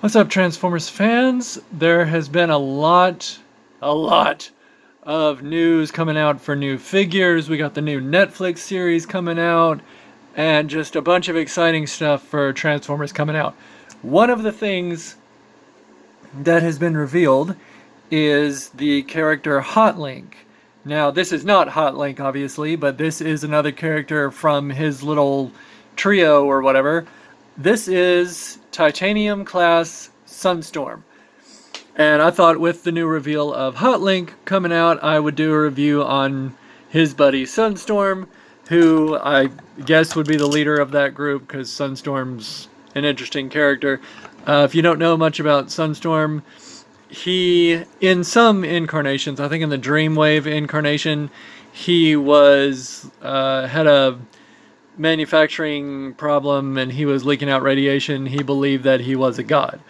What's up, Transformers fans? There has been a lot of news coming out for new figures. We got the new Netflix series coming out, and just a bunch of exciting stuff for Transformers coming out. One of the things that has been revealed is the character Hot Link. Now, this is not Hot Link, obviously, but this is another character from his little trio or whatever. This is Titanium class Sunstorm. And I thought with the new reveal of Hot Link coming out, I would do a review on his buddy Sunstorm, who I guess would be the leader of that group because Sunstorm's an interesting character. If you don't know much about Sunstorm, he, in some incarnations, I think in the Dreamwave incarnation, he was had a manufacturing problem and he was leaking out radiation. He believed that he was a god.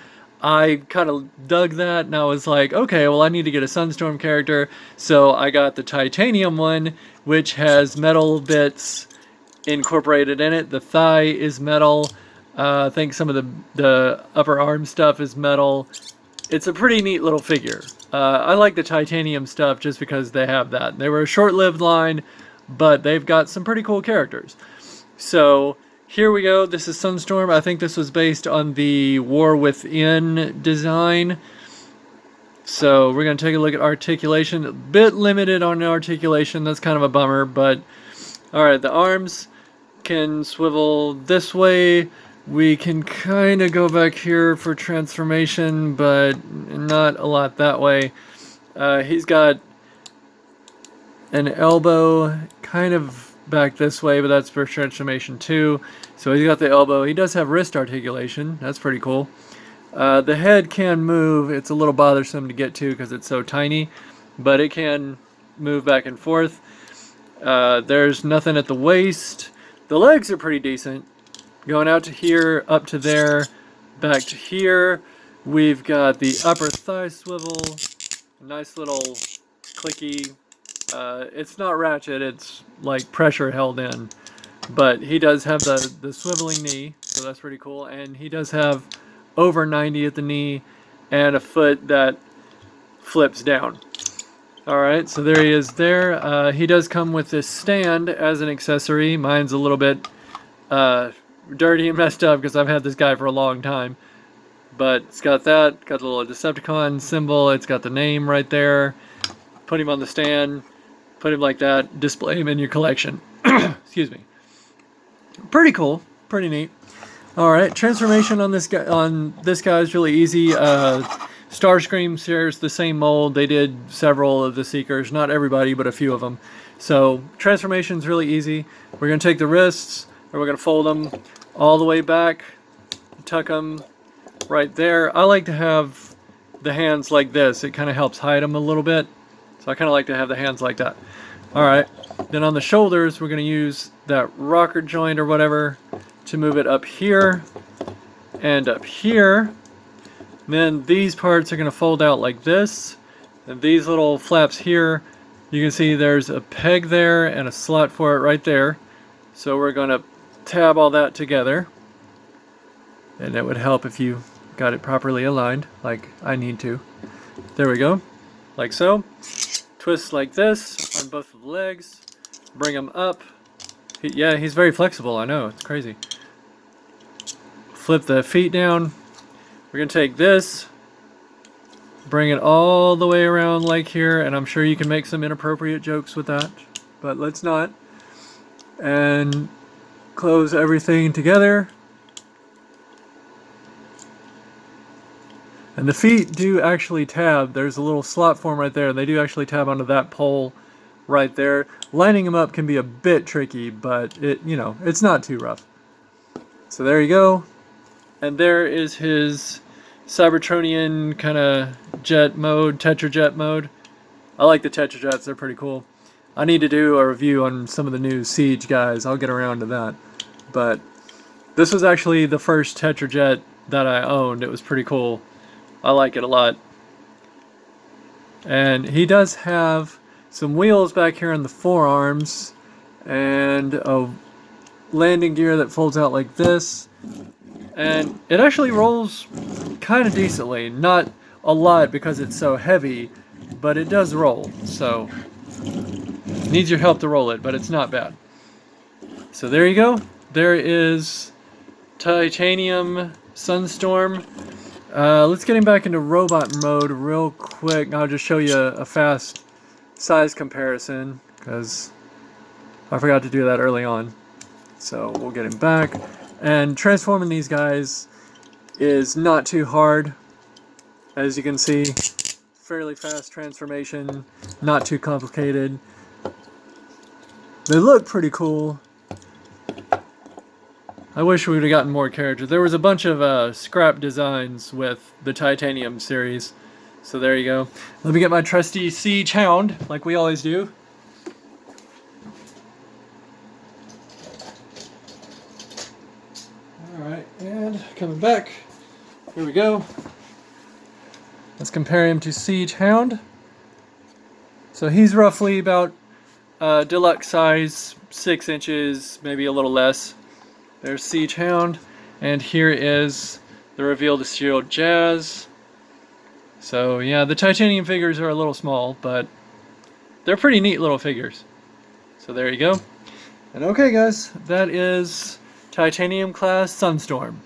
I kind of dug that and I was like, okay, well, I need to get a Sunstorm character. So I got the Titanium one, which has metal bits incorporated in it. The thigh is metal. I think some of the upper arm stuff is metal. It's a pretty neat little figure. I like the Titanium stuff just because they have that. They were a short-lived line, but they've got some pretty cool characters. So here we go. This is Sunstorm. I think this was based on the War Within design. So we're going to take a look at articulation. A bit limited on articulation. That's kind of a bummer, but alright, the arms can swivel this way. We can kind of go back here for transformation, but not a lot that way. He's got an elbow kind of back this way, but that's for transformation too. So he's got the elbow. He does have wrist articulation. That's pretty cool. The head can move. It's a little bothersome to get to because it's so tiny, but it can move back and forth. There's nothing at the waist. The legs are pretty decent. Going out to here, up to there, back to here. We've got the upper thigh swivel. Nice little clicky. It's not ratchet, it's like pressure held in. But he does have the swiveling knee, so that's pretty cool. And he does have over 90 at the knee and a foot that flips down. Alright, so there he is there. He does come with this stand as an accessory. Mine's a little bit dirty and messed up because I've had this guy for a long time. But it's got that, got the little Decepticon symbol, it's got the name right there. Put him on the stand, put him like that, display him in your collection. Excuse me. Pretty cool, pretty neat. Alright, transformation on this guy is really easy. Starscream shares the same mold. They did several of the Seekers, not everybody, but a few of them. So transformation is really easy. We're going to take the wrists, or we're going to fold them all the way back, tuck them right there. I like to have the hands like this. It kind of helps hide them a little bit. So I kind of like to have the hands like that. Alright, then on the shoulders, we're going to use that rocker joint or whatever to move it up here and up here. And then these parts are going to fold out like this. And these little flaps here, you can see there's a peg there and a slot for it right there. So we're going to tab all that together. And it would help if you got it properly aligned, like I need to. There we go. Like so. Twist like this on both of the legs. Bring them up. Yeah, he's very flexible, I know, it's crazy. Flip the feet down. We're going to take this, bring it all the way around like here, and I'm sure you can make some inappropriate jokes with that, but let's not. And close everything together. And the feet do actually tab. There's a little slot for them right there. They do actually tab onto that pole right there. Lining them up can be a bit tricky, but it's not too rough. So there you go. And there is his Cybertronian kind of jet mode, Tetrajet mode. I like the Tetrajets, they're pretty cool. I need to do a review on some of the new Siege guys. I'll get around to that. But this was actually the first Tetrajet that I owned. It was pretty cool. I like it a lot. And he does have some wheels back here on the forearms and a landing gear that folds out like this. And it actually rolls kind of decently. Not a lot because it's so heavy, but it does roll. So, needs your help to roll it, but it's not bad. So there you go. There is Titanium Sunstorm. Let's get him back into robot mode real quick. I'll just show you a fast size comparison, because I forgot to do that early on. So we'll get him back. And transforming these guys is not too hard. As you can see, fairly fast transformation, not too complicated. They look pretty cool. I wish we would have gotten more characters. There was a bunch of scrap designs with the Titanium series. So there you go. Let me get my trusty Siege Hound, like we always do. Alright, and coming back. Here we go. Let's compare him to Siege Hound. So he's roughly about deluxe size, 6 inches, maybe a little less. There's Siege Hound, and here is the Reveal to Shield Jazz. So yeah, the Titanium figures are a little small, but they're pretty neat little figures. So there you go. And okay guys, that is Titanium class Sunstorm.